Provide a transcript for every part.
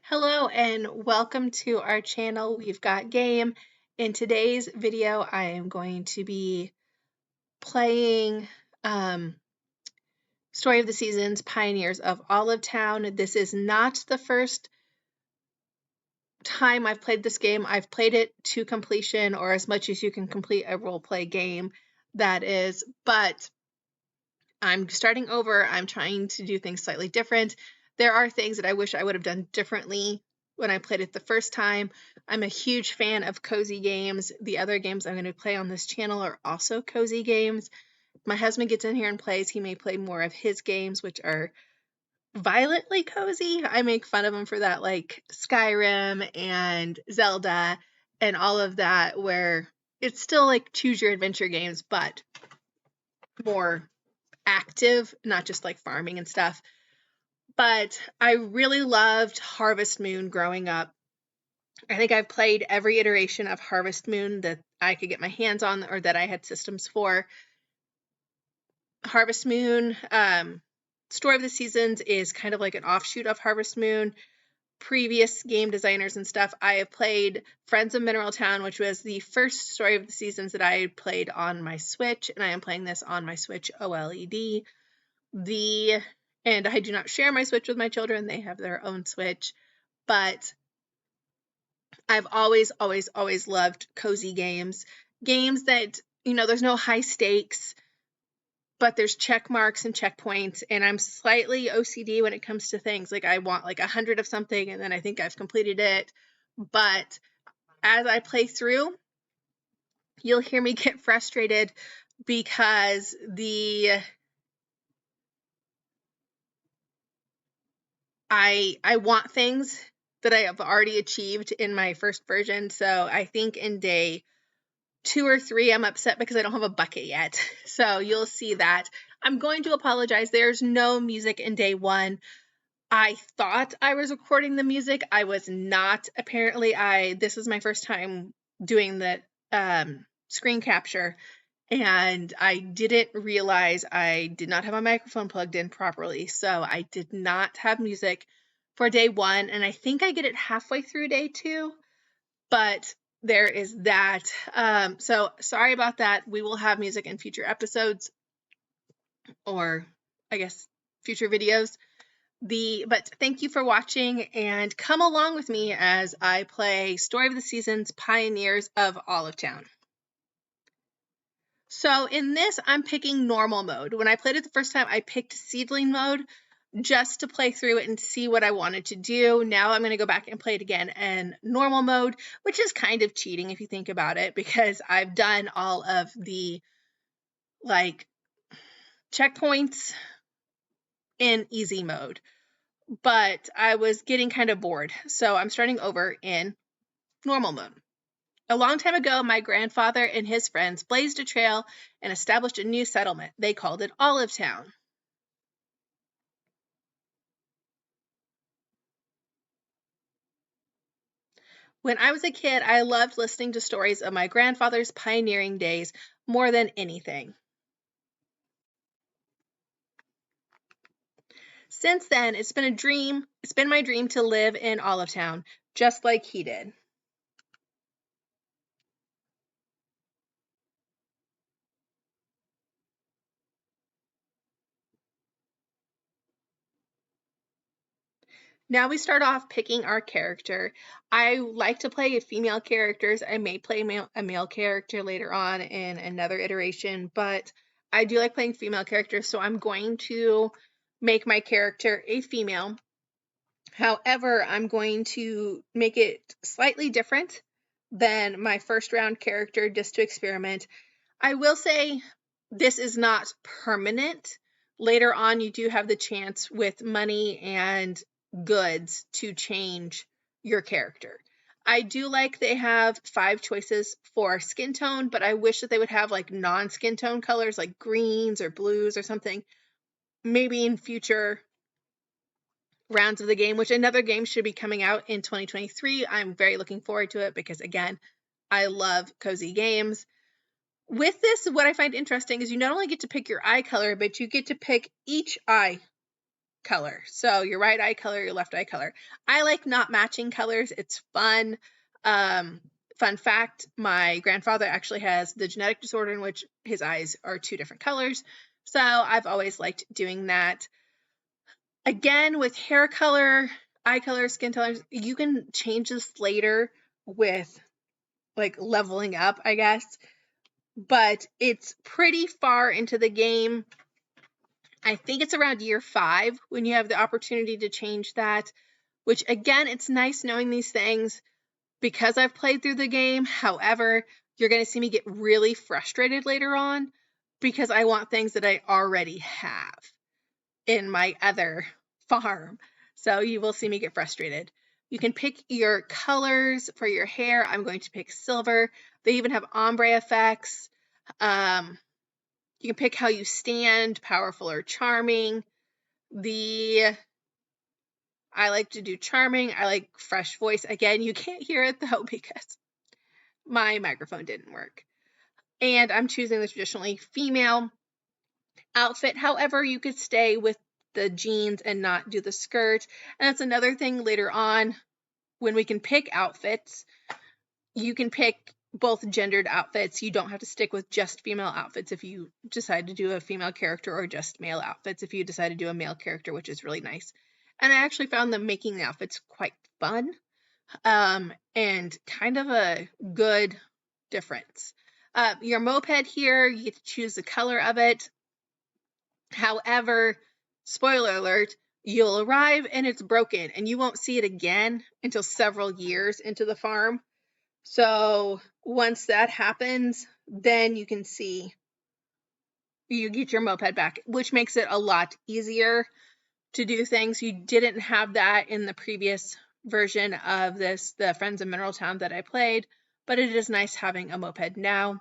Hello and welcome to our channel. We've got game. In today's video, I am going to be playing Story of the Seasons, Pioneers of Olive Town. This is not the first time I've played this game. I've played it to completion, or as much as you can complete a role play game, that is, but I'm starting over. I'm trying to do things slightly different. There are things that I wish I would have done differently when I played it the first time. I'm a huge fan of cozy games. The other games I'm going to play on this channel are also cozy games. My husband gets in here and plays. He may play more of his games, which are violently cozy. I make fun of him for that, like Skyrim and Zelda and all of that, where it's still like choose your adventure games, but more active, not just like farming and stuff. But I really loved Harvest Moon growing up. I think I've played every iteration of Harvest Moon that I could get my hands on or that I had systems for. Harvest Moon, Story of the Seasons is kind of like an offshoot of Harvest Moon. Previous game designers and stuff, I have played Friends of Mineral Town, which was the first Story of the Seasons that I played on my Switch, and I am playing this on my Switch OLED. And I do not share my Switch with my children. They have their own Switch. But I've always loved cozy games. Games that, there's no high stakes, but there's check marks and checkpoints. And I'm slightly OCD when it comes to things. Like I want like 100 of something and then I think I've completed it. But as I play through, you'll hear me get frustrated because I want things that I have already achieved in my first version. So I think in day 2 or 3, I'm upset because I don't have a bucket yet. So you'll see that. I'm going to apologize. There's no music in day 1. I thought I was recording the music. I was not. Apparently, this is my first time doing the screen capture, and I didn't realize I did not have my microphone plugged in properly. So I did not have music for day 1, and I think I get it halfway through day 2, but there is that. So sorry about that. We will have music in future episodes, or I guess future videos. But thank you for watching, and come along with me as I play Story of the Seasons, Pioneers of Olive Town. So in this, I'm picking normal mode. When I played it the first time, I picked seedling mode just to play through it and see what I wanted to do. Now I'm going to go back and play it again in normal mode, which is kind of cheating if you think about it, because I've done all of the like checkpoints in easy mode. But I was getting kind of bored, so I'm starting over in normal mode. A long time ago, my grandfather and his friends blazed a trail and established a new settlement. They called it Olive Town. When I was a kid, I loved listening to stories of my grandfather's pioneering days more than anything. Since then, it's been my dream to live in Olive Town, just like he did. Now we start off picking our character. I like to play female characters. I may play a male character later on in another iteration, but I do like playing female characters, so I'm going to make my character a female. However, I'm going to make it slightly different than my first round character just to experiment. I will say this is not permanent. Later on, you do have the chance with money and goods to change your character. I do like they have 5 choices for skin tone, but I wish that they would have like non-skin tone colors like greens or blues or something. Maybe in future rounds of the game, which another game should be coming out in 2023. I'm very looking forward to it because, again, I love cozy games. With this, what I find interesting is you not only get to pick your eye color, but you get to pick each eye color. So your right eye color, your left eye color. I like not matching colors. It's fun. Fun fact, my grandfather actually has the genetic disorder in which his eyes are 2 different colors. So I've always liked doing that. Again, with hair color, eye color, skin colors, you can change this later with like leveling up, I guess. But it's pretty far into the game. I think it's around year 5 when you have the opportunity to change that, which again, it's nice knowing these things because I've played through the game. However, you're going to see me get really frustrated later on because I want things that I already have in my other farm. So you will see me get frustrated. You can pick your colors for your hair. I'm going to pick silver. They even have ombre effects. You can pick how you stand, powerful or charming. I like to do charming. I like fresh voice. Again, you can't hear it though because my microphone didn't work. And I'm choosing the traditionally female outfit. However, you could stay with the jeans and not do the skirt. And that's another thing later on when we can pick outfits. You can pick both gendered outfits. You don't have to stick with just female outfits if you decide to do a female character, or just male outfits if you decide to do a male character, which is really nice. And I actually found them making the outfits quite fun, and kind of a good difference. Your moped here, you get to choose the color of it. However, spoiler alert, you'll arrive and it's broken and you won't see it again until several years into the farm. So once that happens, then you can see you get your moped back, which makes it a lot easier to do things. You didn't have that in the previous version of this, the Friends of Mineral Town that I played, but it is nice having a moped now.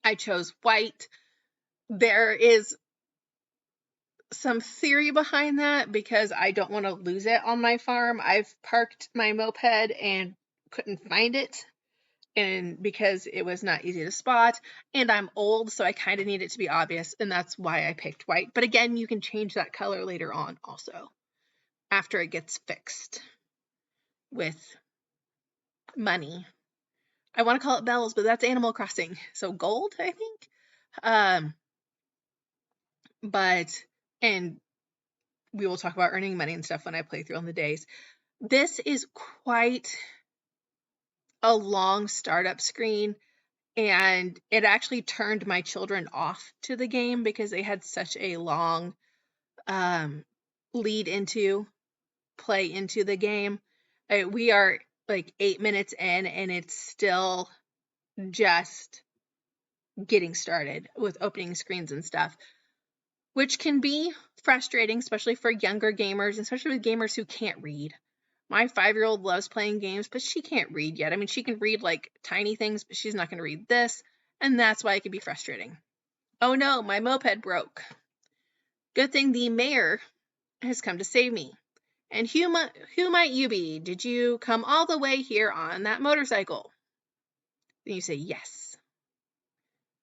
I chose white. There is some theory behind that because I don't want to lose it on my farm. I've parked my moped and couldn't find it, and because it was not easy to spot, and I'm old, so I kind of need it to be obvious, and that's why I picked white. But again, you can change that color later on also after it gets fixed with money. I want to call it bells, but that's Animal Crossing, so gold, I think. And we will talk about earning money and stuff when I play through on the days. This is quite a long startup screen, and it actually turned my children off to the game because they had such a long lead into play into the game. We are like 8 minutes in and it's still just getting started with opening screens and stuff, which can be frustrating, especially for younger gamers, especially with gamers who can't read. My 5-year-old loves playing games, but she can't read yet. I mean, she can read like tiny things, but she's not going to read this, and that's why it can be frustrating. Oh no, my moped broke. Good thing the mayor has come to save me. And who might you be? Did you come all the way here on that motorcycle? Then you say, yes.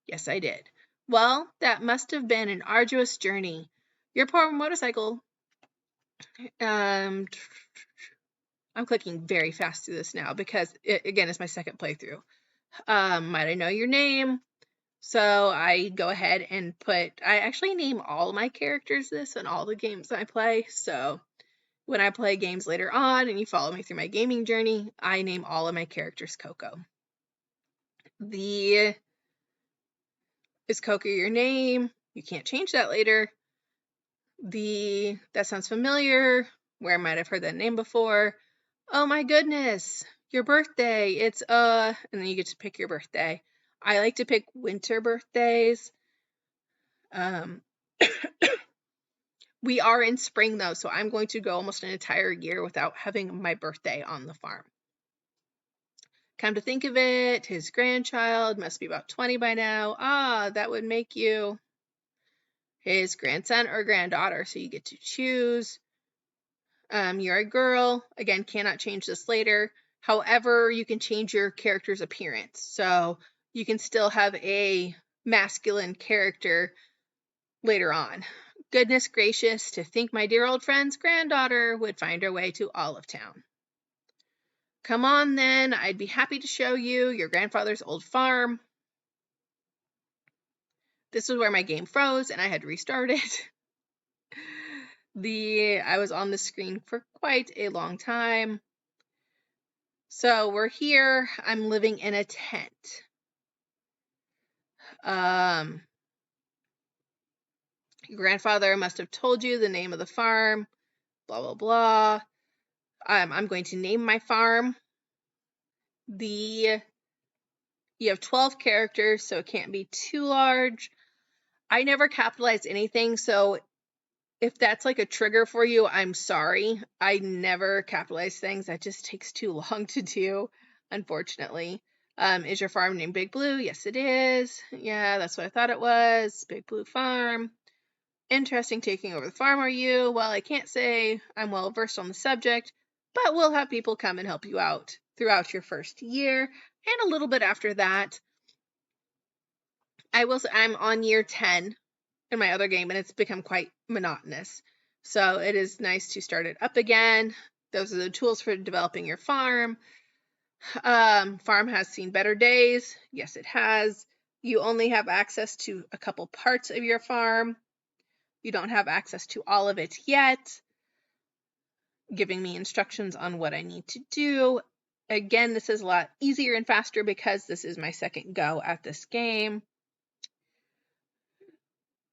Yes, I did. Well, that must have been an arduous journey. Your poor motorcycle. I'm clicking very fast through this now because it, again, is my second playthrough. Might I know your name? So I go ahead and I actually name all my characters this in all the games I play. So when I play games later on and you follow me through my gaming journey, I name all of my characters Coco. Is Coco your name? You can't change that later. That sounds familiar. Where might I've heard that name before? Oh my goodness, your birthday. It's and then you get to pick your birthday. I like to pick winter birthdays. We are in spring though, so I'm going to go almost an entire year without having my birthday on the farm. Come to think of it, his grandchild must be about 20 by now. That would make you his grandson or granddaughter, so you get to choose. You're a girl. Again, cannot change this later. However, you can change your character's appearance. So you can still have a masculine character later on. Goodness gracious, to think my dear old friend's granddaughter would find her way to Olive Town. Come on then, I'd be happy to show you your grandfather's old farm. This was where my game froze and I had to restart it. I was on the screen for quite a long time. So we're here. I'm living in a tent. Your grandfather must have told you the name of the farm, blah, blah, blah. I'm going to name my farm. You have 12 characters, so it can't be too large. I never capitalize anything, so if that's like a trigger for you, I'm sorry. I never capitalize things. That just takes too long to do, unfortunately. Is your farm named Big Blue? Yes, it is. Yeah, that's what I thought it was. Big Blue Farm. Interesting taking over the farm, are you? Well, I can't say I'm well versed on the subject, but we'll have people come and help you out throughout your first year and a little bit after that. I'm on year 10 in my other game, and it's become quite monotonous. So it is nice to start it up again. Those are the tools for developing your farm. Farm has seen better days. Yes, it has. You only have access to a couple parts of your farm. You don't have access to all of it yet. Giving me instructions on what I need to do. Again, this is a lot easier and faster because this is my second go at this game.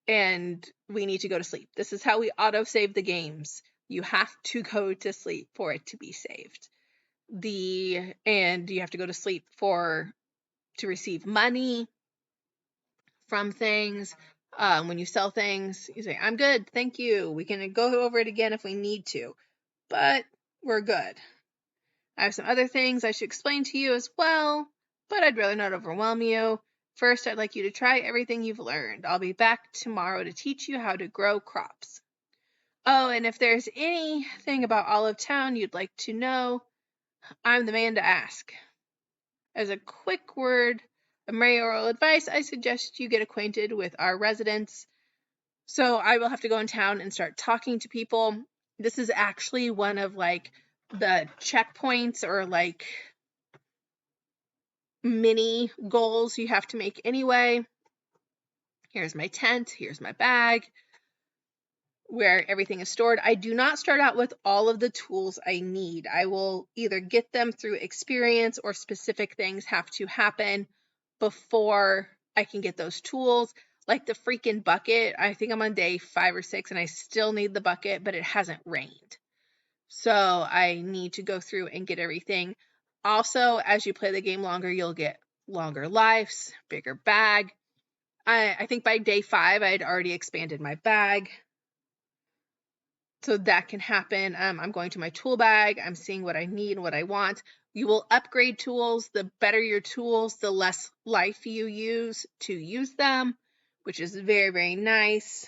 And we need to go to sleep. This is how we auto-save the games. You have to go to sleep for it to be saved. And you have to go to sleep to receive money from things. When you sell things, you say, I'm good, thank you. We can go over it again if we need to, but we're good. I have some other things I should explain to you as well, but I'd rather not overwhelm you. First, I'd like you to try everything you've learned. I'll be back tomorrow to teach you how to grow crops. Oh, and if there's anything about Olive Town you'd like to know, I'm the man to ask. As a quick word of mayoral advice, I suggest you get acquainted with our residents. So I will have to go in town and start talking to people. This is actually one of the checkpoints or mini goals you have to make anyway. Here's my tent, here's my bag, where everything is stored. I do not start out with all of the tools I need. I will either get them through experience or specific things have to happen before I can get those tools. Like the freaking bucket, I think I'm on day 5 or 6 and I still need the bucket, but it hasn't rained. So I need to go through and get everything. Also, as you play the game longer, you'll get longer lives, bigger bag. I think by day 5, I'd already expanded my bag. So that can happen. I'm going to my tool bag. I'm seeing what I need and what I want. You will upgrade tools. The better your tools, the less life you use to use them, which is very, very nice.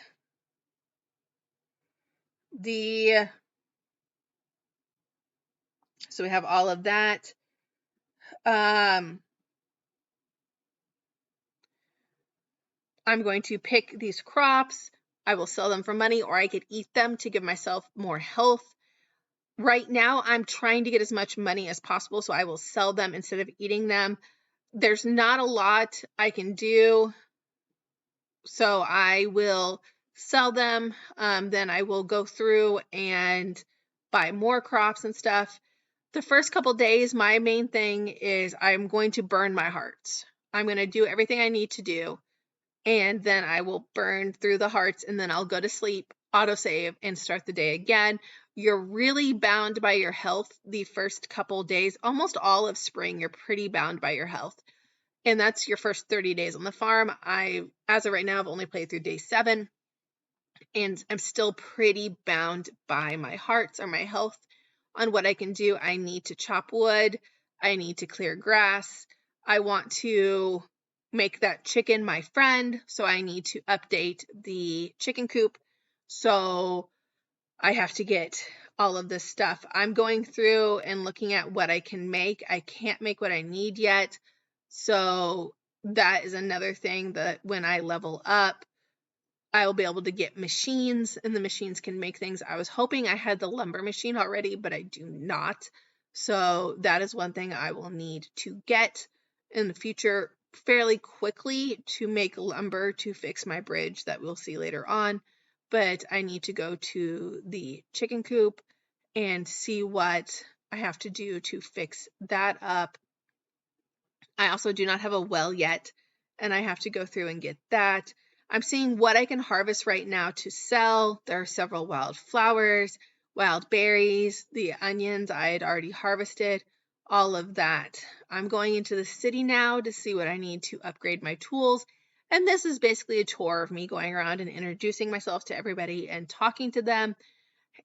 So we have all of that. I'm going to pick these crops. I will sell them for money, or I could eat them to give myself more health. Right now, I'm trying to get as much money as possible, so I will sell them instead of eating them. There's not a lot I can do, so I will sell them. Then I will go through and buy more crops and stuff. The first couple days, my main thing is I'm going to burn my hearts. I'm going to do everything I need to do, and then I will burn through the hearts, and then I'll go to sleep, autosave, and start the day again. You're really bound by your health the first couple days. Almost all of spring, you're pretty bound by your health. And that's your first 30 days on the farm. As of right now, I've only played through day 7, and I'm still pretty bound by my hearts or my health on what I can do. I need to chop wood. I need to clear grass. I want to make that chicken my friend, so I need to update the chicken coop. So I have to get all of this stuff. I'm going through and looking at what I can make. I can't make what I need yet. So that is another thing that when I level up, I will be able to get machines, and the machines can make things. I was hoping I had the lumber machine already, but I do not. So that is one thing I will need to get in the future fairly quickly to make lumber to fix my bridge that we'll see later on. But I need to go to the chicken coop and see what I have to do to fix that up. I also do not have a well yet, and I have to go through and get that. I'm seeing what I can harvest right now to sell. There are several wild flowers, wild berries, the onions I had already harvested, all of that. I'm going into the city now to see what I need to upgrade my tools. And this is basically a tour of me going around and introducing myself to everybody and talking to them.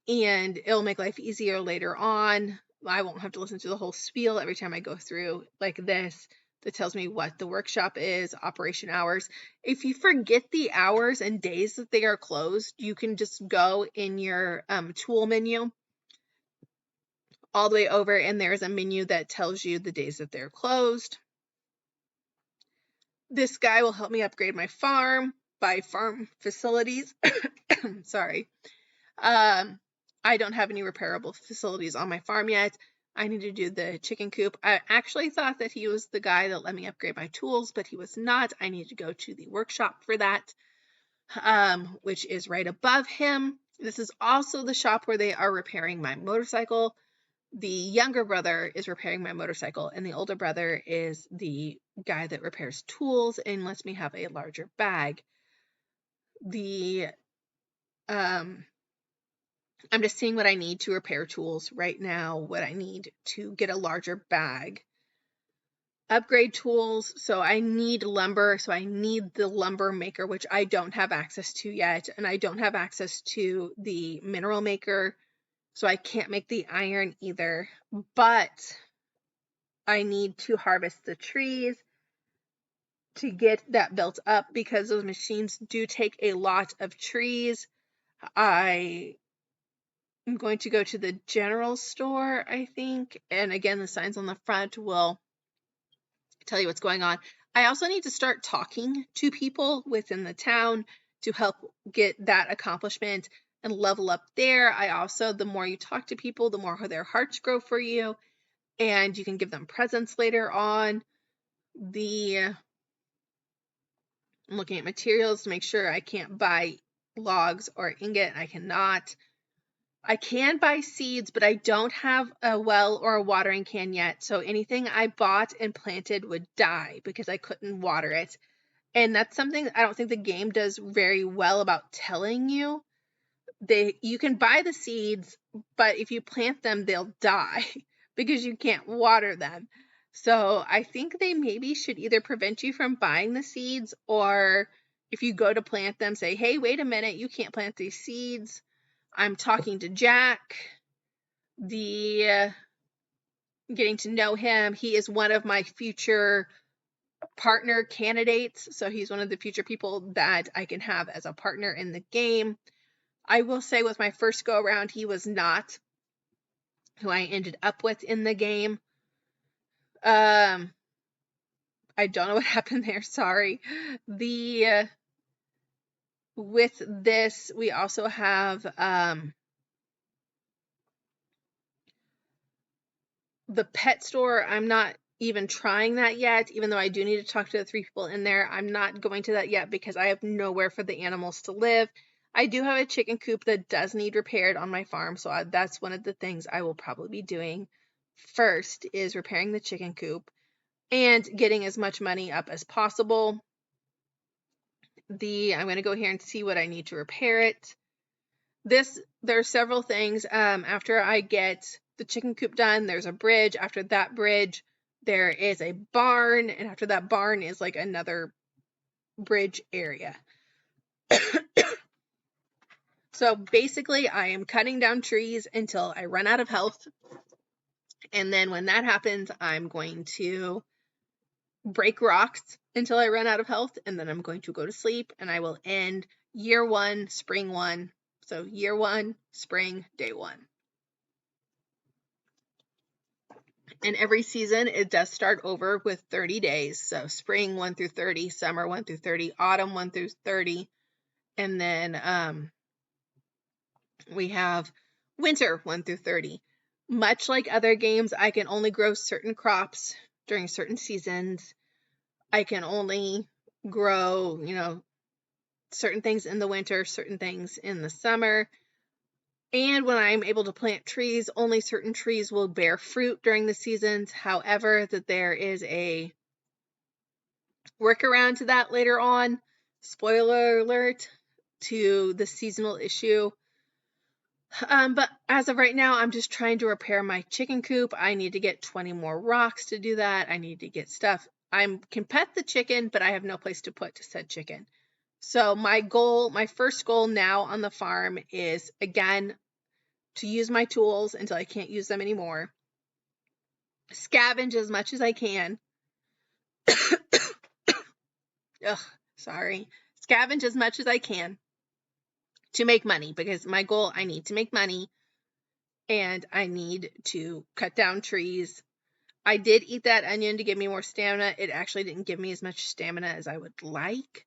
And it'll make life easier later on. I won't have to listen to the whole spiel every time I go through like this that tells me what the workshop is, operation hours. If you forget the hours and days that they are closed, you can just go in your tool menu all the way over, and there's a menu that tells you the days that they're closed. This guy will help me upgrade my farm, buy farm facilities. Sorry. I don't have any repairable facilities on my farm yet. I need to do the chicken coop. I actually thought that he was the guy that let me upgrade my tools, but he was not. I need to go to the workshop for that, which is right above him. This is also the shop where they are repairing my motorcycle. The younger brother is repairing my motorcycle, and the older brother is the guy that repairs tools and lets me have a larger bag. I'm just seeing what I need to repair tools right now, what I need to get a larger bag. Upgrade tools, so I need lumber, so I need the lumber maker, which I don't have access to yet, and I don't have access to the mineral maker, so I can't make the iron either, but I need to harvest the trees to get that built up because those machines do take a lot of trees. I'm going to go to the general store, I think. And again, the signs on the front will tell you what's going on. I also need to start talking to people within the town to help get that accomplishment and level up there. The more you talk to people, the more their hearts grow for you, and you can give them presents later on. I'm looking at materials to make sure I can't buy logs or ingot. I cannot. I can buy seeds, but I don't have a well or a watering can yet. So anything I bought and planted would die because I couldn't water it. And that's something I don't think the game does very well about telling you. You can buy the seeds, but if you plant them, they'll die because you can't water them. So I think they maybe should either prevent you from buying the seeds, or if you go to plant them, say, hey, wait a minute, you can't plant these seeds. I'm talking to Jack, getting to know him. He is one of my future partner candidates, so he's one of the future people that I can have as a partner in the game. I will say with my first go around, he was not who I ended up with in the game. I don't know what happened there, sorry. With this, we also have the pet store. I'm not even trying that yet, even though I do need to talk to the 3 people in there. I'm not going to that yet because I have nowhere for the animals to live. I do have a chicken coop that does need repaired on my farm, so that's one of the things I will probably be doing first, is repairing the chicken coop and getting as much money up as possible. I'm going to go here and see what I need to repair it. There are several things. After I get the chicken coop done, there's a bridge. After that bridge, there is a barn, and after that barn is like another bridge area. So basically, I am cutting down trees until I run out of health, and then when that happens, I'm going to break rocks until I run out of health, and then I'm going to go to sleep, and I will end year 1, spring 1. So year 1, spring, day 1. And every season, it does start over with 30 days. So spring 1 through 30, summer 1 through 30, autumn 1 through 30, And then we have winter 1 through 30. Much like other games, I can only grow certain crops during certain seasons. I can only grow, certain things in the winter, certain things in the summer. And when I'm able to plant trees, only certain trees will bear fruit during the seasons. However, that there is a workaround to that later on. Spoiler alert to the seasonal issue. But as of right now, I'm just trying to repair my chicken coop. I need to get 20 more rocks to do that. I need to get stuff. I can pet the chicken, but I have no place to put said chicken. So my first goal now on the farm is, again, to use my tools until I can't use them anymore. Scavenge as much as I can. Scavenge as much as I can to make money, because my goal, I need to make money and I need to cut down trees. I did eat that onion to give me more stamina. It actually didn't give me as much stamina as I would like.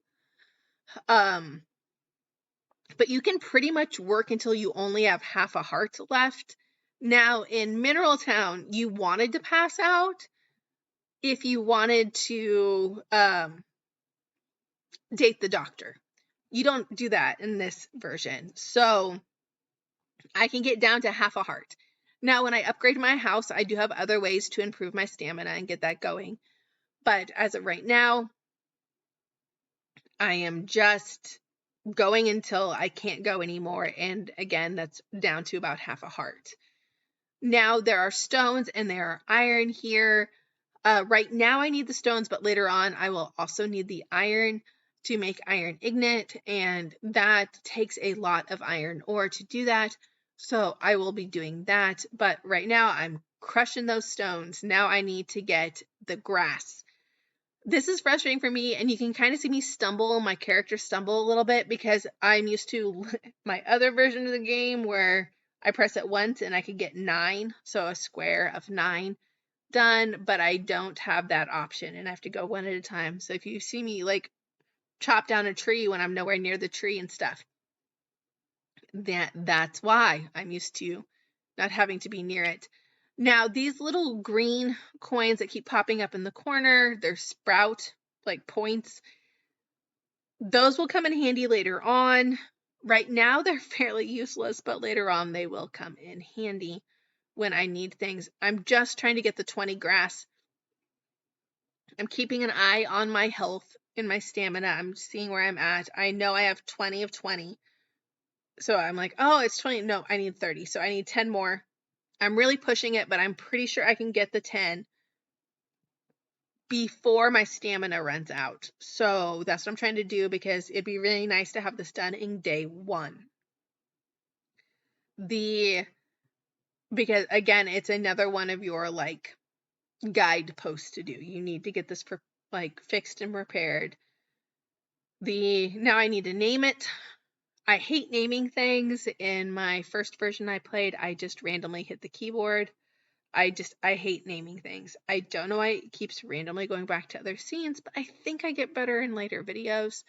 But you can pretty much work until you only have half a heart left. Now, in Mineral Town, you wanted to pass out if you wanted to date the doctor. You don't do that in this version. So I can get down to half a heart. Now, when I upgrade my house, I do have other ways to improve my stamina and get that going. But as of right now, I am just going until I can't go anymore. And again, that's down to about half a heart. Now, there are stones and there are iron here. Right now, I need the stones, but later on, I will also need the iron to make iron ingot. And that takes a lot of iron ore to do that. So I will be doing that. But right now, I'm crushing those stones. Now I need to get the grass. This is frustrating for me, and you can kind of see me stumble, my character stumble a little bit, because I'm used to my other version of the game where I press it once and I could get 9, so a square of 9 done, but I don't have that option and I have to go one at a time. So if you see me like chop down a tree when I'm nowhere near the tree and stuff, that's why I'm used to not having to be near it. Now, these little green coins that keep popping up in the corner, they're sprout, like points. Those will come in handy later on. Right now, they're fairly useless, but later on, they will come in handy when I need things. I'm just trying to get the 20 grass. I'm keeping an eye on my health and my stamina. I'm seeing where I'm at. I know I have 20 of 20. So I'm like, oh, it's 20. No, I need 30. So I need 10 more. I'm really pushing it, but I'm pretty sure I can get the 10 before my stamina runs out. So that's what I'm trying to do, because it'd be really nice to have this done in day 1. Because again, it's another one of your like guideposts to do. You need to get this fixed and repaired. Now I need to name it. I hate naming things. In my first version I played, I just randomly hit the keyboard. I hate naming things. I don't know why it keeps randomly going back to other scenes, but I think I get better in later videos.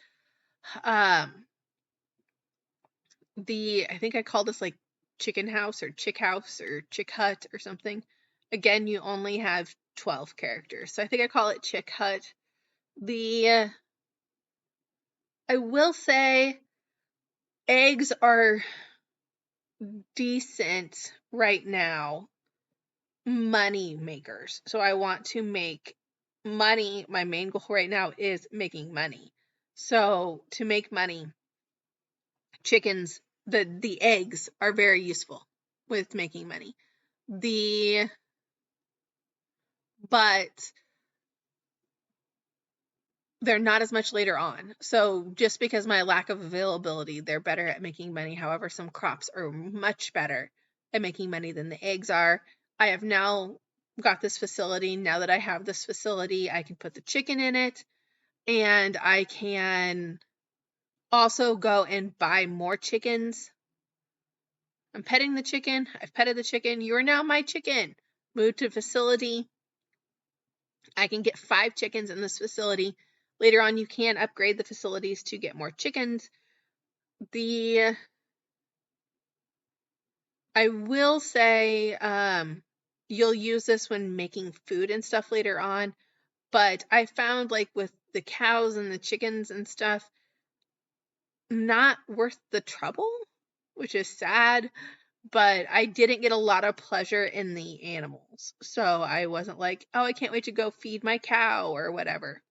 I think I call this like chicken house or chick hut or something. Again, you only have 12 characters, so I think I call it chick hut. I will say eggs are decent right now money makers. So I want to make money. My main goal right now is making money. So to make money, chickens, the eggs are very useful with making money. But they're not as much later on. So just because my lack of availability, they're better at making money. However, some crops are much better at making money than the eggs are. I have now got this facility. Now that I have this facility, I can put the chicken in it, and I can also go and buy more chickens. I'm petting the chicken. I've petted the chicken. You are now my chicken. Move to facility. I can get 5 chickens in this facility. Later on, you can upgrade the facilities to get more chickens. I will say, you'll use this when making food and stuff later on, but I found like with the cows and the chickens and stuff, not worth the trouble, which is sad, but I didn't get a lot of pleasure in the animals. So I wasn't like, oh, I can't wait to go feed my cow or whatever.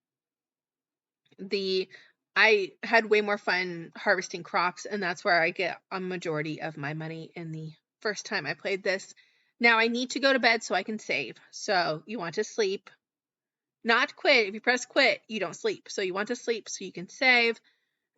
I had way more fun harvesting crops, and that's where I get a majority of my money in the first time I played this. Now I need to go to bed so I can save. So you want to sleep, not quit. If you press quit, you don't sleep. So you want to sleep so you can save,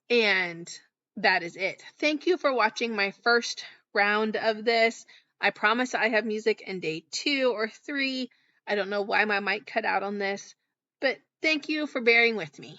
and that is it. Thank you for watching my first round of this. I promise I have music in day 2 or 3. I don't know why my mic cut out on this, but thank you for bearing with me.